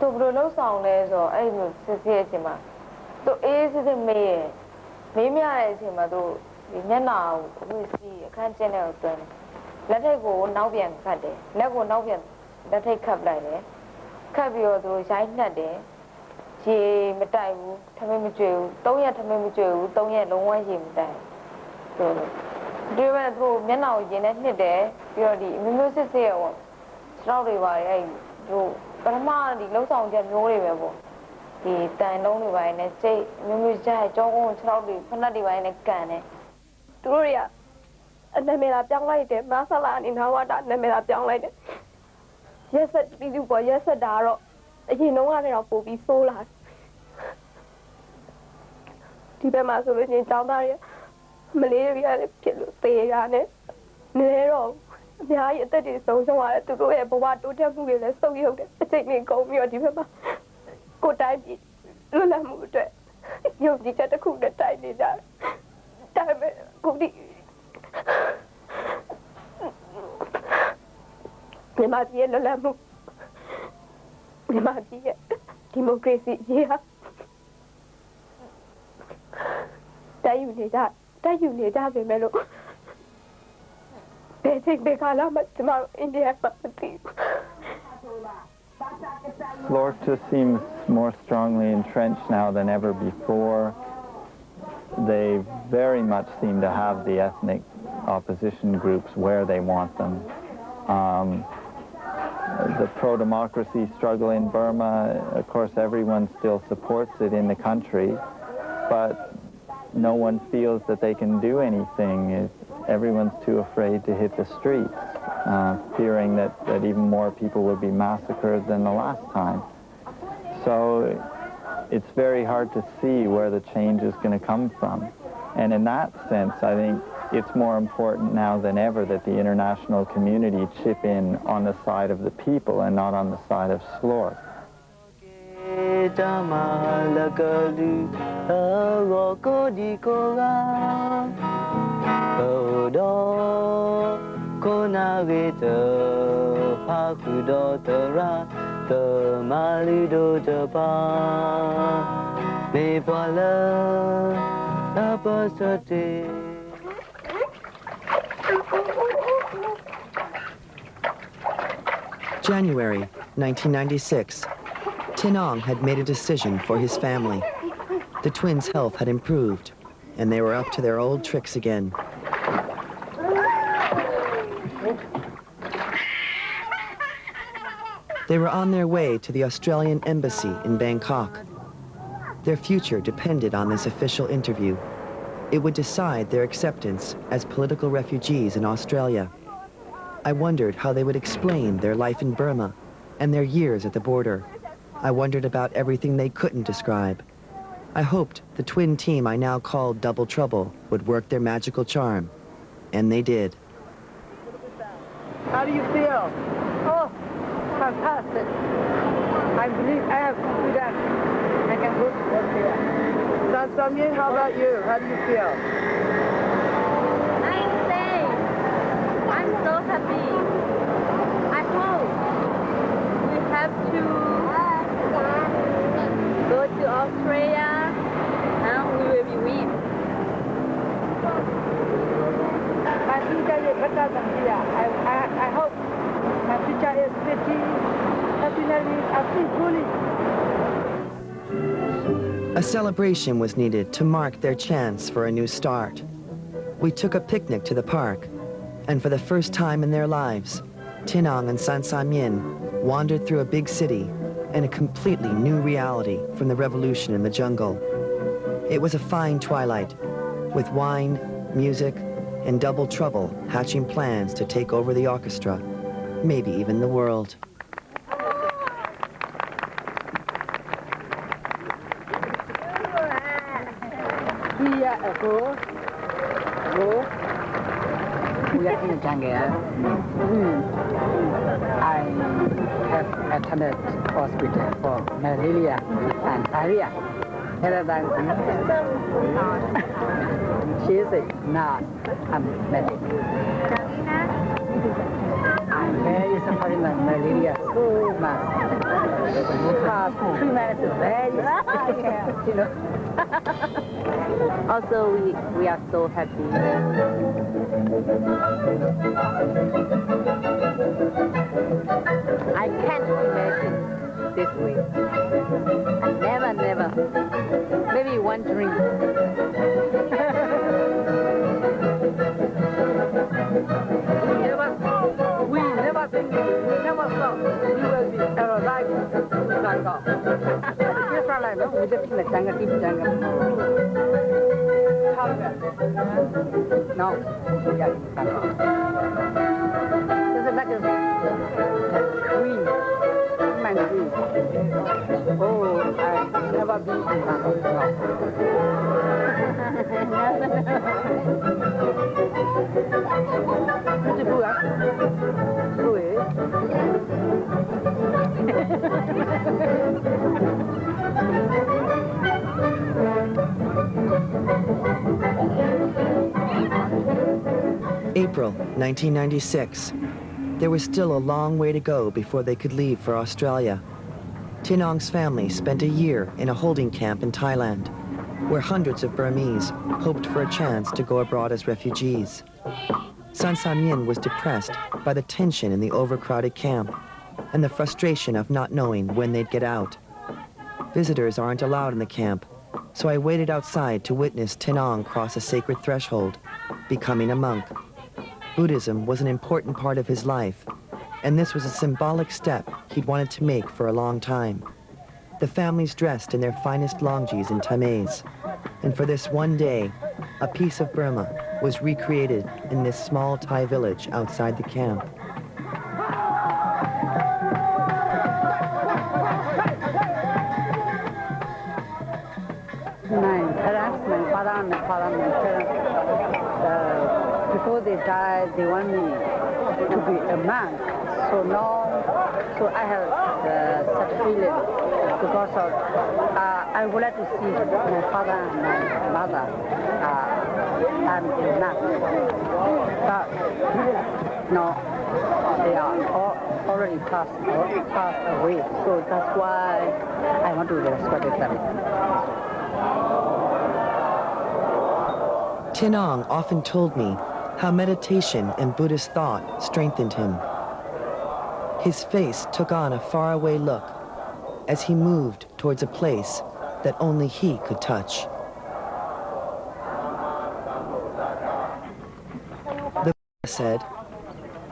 သူဘယ်လိုလုပ်ဆောင်လဲဆိုတော့အဲ့လိုစစ်စစ်အချိန်မှာသူအေးစစ်စစ်မေးမရတဲ့အချိန်မှာသူဒီမျက်နှာကိုဝှေ့စီးအခန်းကျင်းတဲ့ကိုသွင်းလက်ထိပ်ကိုနောက်ပြန်ခတ်တယ်လက်ကိုနောက်ပြန်လက်ထိပ်ခတ်လိုက်တယ်ခတ်ပြီးတော့သူရိုက်နှက်တယ်ရေမတိုက်ဘူးထမင်းမကြွေဘူး3ရက်ထမင်းမကြွေဘူး3ရက်လုံးဝရေမတိုက်ဘူးဒီမဲ့သူမျက်နှာကိုရင်နဲ့နှစ်တယ်ပြီးတော့ဒီမျိုးစစ်စစ်ရောခြေထောက်တွေပါအဲ့သူပထမဒီလှုပ်ဆောင်ချက်မျိုးတွေပဲပေါ့ဒီတန်လုံးတွေပါနဲ့စိတ်မျိုးကြိုက်ကြောကုန်းခြေထောက်တွေဖက်နှက်တွေပါနဲ့ကန်တယ်သူတို့တွေကနာမည်လာပြောင်းလိုက်တယ်မဆလာအနေနဲ့ဝါတာနာမည်လာပြောင်းလိုက်တယ်ရက်ဆက်ပြီးသူပေါ်ရက်ဆက်တာတော့အရင်တုန်းကတည်းကပို့ပြီးဆိုးလာဒီဘက်မှာဆိုလို့ချင်းတောင်းသားရမလေးတွေကလည်းဖြစ်လို့သေရနဲ့နေတော့အများကြီးအသက်တွေဆုံးရှုံးရတယ်သူတို့ရဲ့ဘဝတိုးတက်မှုတွေလည်းဆုပ်ယုပ်တယ်အချိန်ကြီးကုန်ပြီးတော့ဒီဘက်မှာကိုတိုင်းပြည်လွတ်လပ်မှုအတွက်ယုံကြည်ချက်တစ်ခုနဲ့တိုက်နေကြတယ်ဒါပေမဲ့ကိုဒီမြန်မာပြည်ရဲ့လွတ်လပ်မှုမြန်မာပြည်ရဲ့ဒီမိုကရေစီရေးဟာတိုက်ယူနေကြပေမဲ့လို့ဘယ်ချိန်ဘယ်ကာလမှကျွန်တော်အိန္ဒိယမှာမသိဘူး Florida just seems more strongly entrenched now than ever before. They very much seem to have the ethnic opposition groups where they want them. The pro-democracy struggle in Burma, of course, everyone still supports it in the country, but no one feels that they can do anything. Everyone's too afraid to hit the streets, fearing that even more people will be massacred than the last time. So it's very hard to see where the change is going to come from. And in that sense, I think it's more important now than ever that the international community chip in on the side of the people and not on the side of slaughter. January 1996. Aung had made a decision for his family. The twins' health had improved, and they were up to their old tricks again. They were on their way to the Australian embassy in Bangkok. Their future depended on this official interview. It would decide their acceptance as political refugees in Australia. I wondered how they would explain their life in Burma and their years at the border. I wondered about everything they couldn't describe. I hoped the twin team I now called Double Trouble would work their magical charm, and they did. How do you feel? Oh, fantastic. I believe I have confidence. I can go to Australia. Myint, how about you? How do you feel? I'm safe. I'm so happy. I hope we have to go to Australia and we will be win. My future is better than here. I hope my future is pretty, happily, fully. A celebration was needed to mark their chance for a new start. We took a picnic to the park, and for the first time in their lives, Aung and Myint wandered through a big city in a completely new reality from the revolution in the jungle. It was a fine twilight, with wine, music, and Double Trouble hatching plans to take over the orchestra, maybe even the world. We are in the jungle. I have attended hospital for malaria and diarrhea. She is not a medic. I'm very suffering from malaria so much. 3 minutes is very, you know. Also, we are so happy. I can't imagine this way. Never. Maybe one drink. We never think, we never thought we will be alive in Bangkok. It's like, no, we live in the jungle, deep jungle. No, we are in Bangkok. This is like a dream, my dream. Oh, I've never been in Bangkok. Beautiful, huh? April 1996. There was still a long way to go before they could leave for Australia. Tin Aung's family spent a year in a holding camp in Thailand, where hundreds of Burmese hoped for a chance to go abroad as refugees. Myint was depressed by the tension in the overcrowded camp and the frustration of not knowing when they'd get out. Visitors aren't allowed in the camp, so I waited outside to witness Tin Aung cross a sacred threshold, becoming a monk. Buddhism was an important part of his life, and this was a symbolic step he'd wanted to make for a long time. The families dressed in their finest longjis and tames, and for this one day, a piece of Burma was recreated in this small Thai village outside the camp. My parents, my father and my parents, before they died, they want me to be a monk. So now, I have such feeling because of, I would like to see my father and my mother I'm in monk. But no, they are already passed away. So that's why I want to respect them. Tin Aung often told me how meditation and Buddhist thought strengthened him. His face took on a faraway look as he moved towards a place that only he could touch. The Buddha said,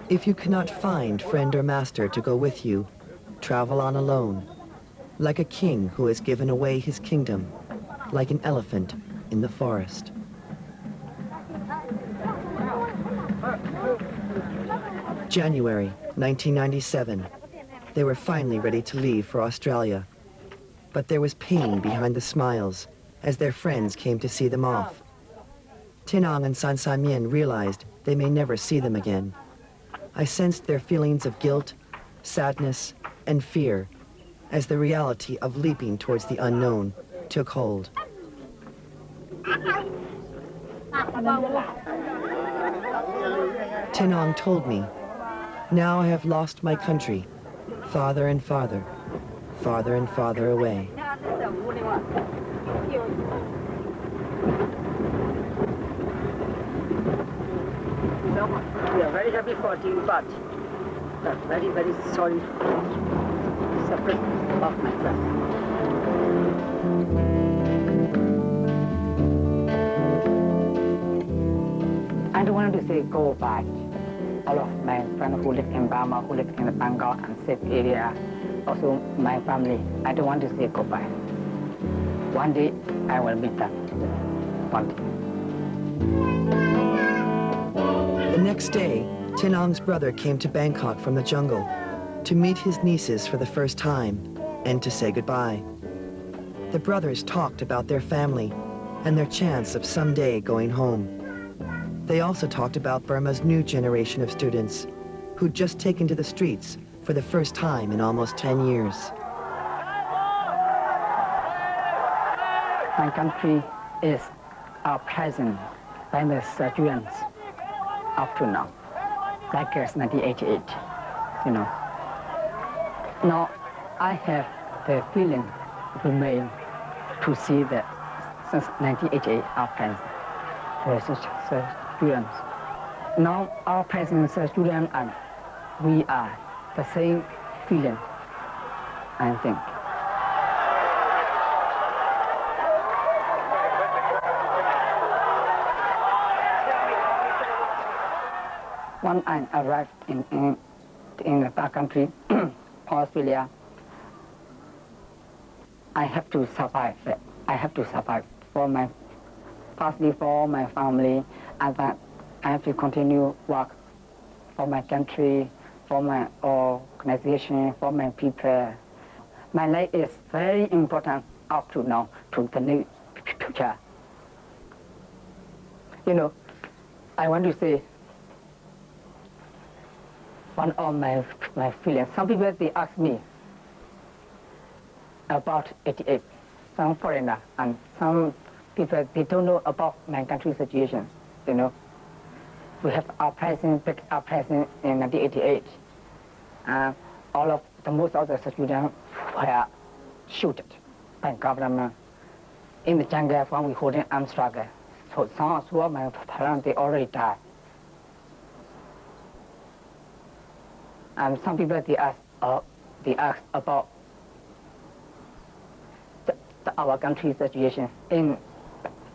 "If you cannot find friend or master to go with you, travel on alone, like a king who has given away his kingdom, like an elephant in the forest." January 1997. They were finally ready to leave for Australia. But there was pain behind the smiles as their friends came to see them off. Tin Aung and Myint realized they may never see them again. I sensed their feelings of guilt, sadness, and fear as the reality of leaping towards the unknown took hold. Tin Aung told me, "Now I have lost my country, farther and farther, farther and farther away." We are very happy for you, but very, very sorry separate of my son. I don't want to say go back. All of my friends who live in Burma, who live in Bangkok and safe area, also my family, I don't want to say goodbye. One day I will meet them. One day. The next day, Tin Aung's brother came to Bangkok from the jungle to meet his nieces for the first time and to say goodbye. The brothers talked about their family and their chance of someday going home. They also talked about Burma's new generation of students who'd just taken to the streets for the first time in almost 10 years. My country is our present famous students up to now, like 1988, you know. Now I have the feeling remain to see that since 1988 our president, the students. Now our president, the students, and we are the same feeling, I think. When I arrived in the back country, Australia, I have to survive. I have to survive firstly for my family, and that I have to continue work for my country, for my organization, for my people. My life is very important up to now, to the new future. You know, I want to say one of my feelings. Some people, they ask me about 88, some foreigner, and some people, they don't know about my country's situation, you know. We have our president in 1988. Most of the students were shot by government in the jungle when we holding armed struggle. So some of my parents, they already died. And some people, they ask about our country's situation,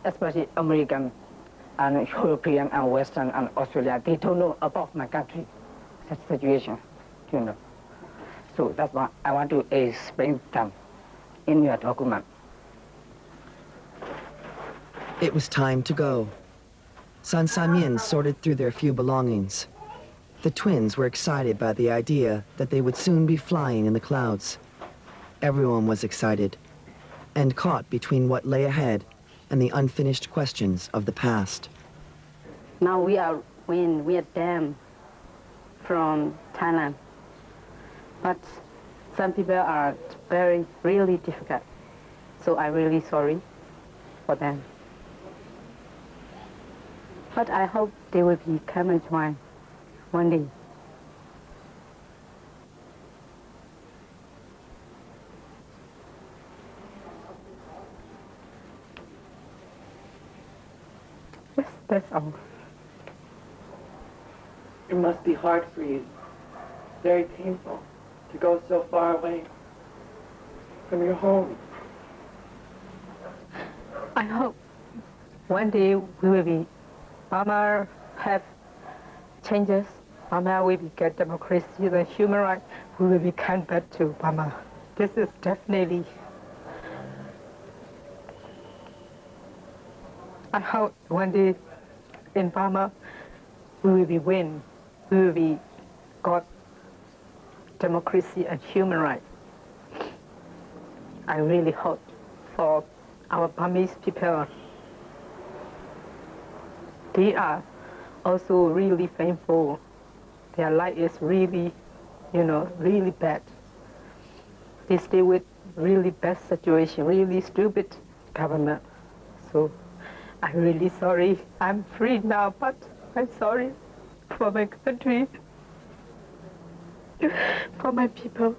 especially American and European and Western and Australia. They don't know about my country's situation, you know. So that's why I want to explain them in your document. It was time to go. San Myint sorted through their few belongings. The twins were excited by the idea that they would soon be flying in the clouds. Everyone was excited and caught between what lay ahead and the unfinished questions of the past. Now we are in Vietnam from Thailand, but some people are really difficult, so I'm really sorry for them. But I hope they will become and join one day. Yes, that's all. It must be hard for you, very painful, to go so far away from your home. I hope one day we will be, Burma have changes. Burma will get democracy and human rights. We will become back to Burma. This is definitely. I hope one day in Burma we will be win. We will be got democracy and human rights. I really hope for our Burmese people. They are also really painful. Their life is really, really bad. They stay with really bad situation, really stupid government. So I'm really sorry. I'm free now, but I'm sorry for my country, for my people.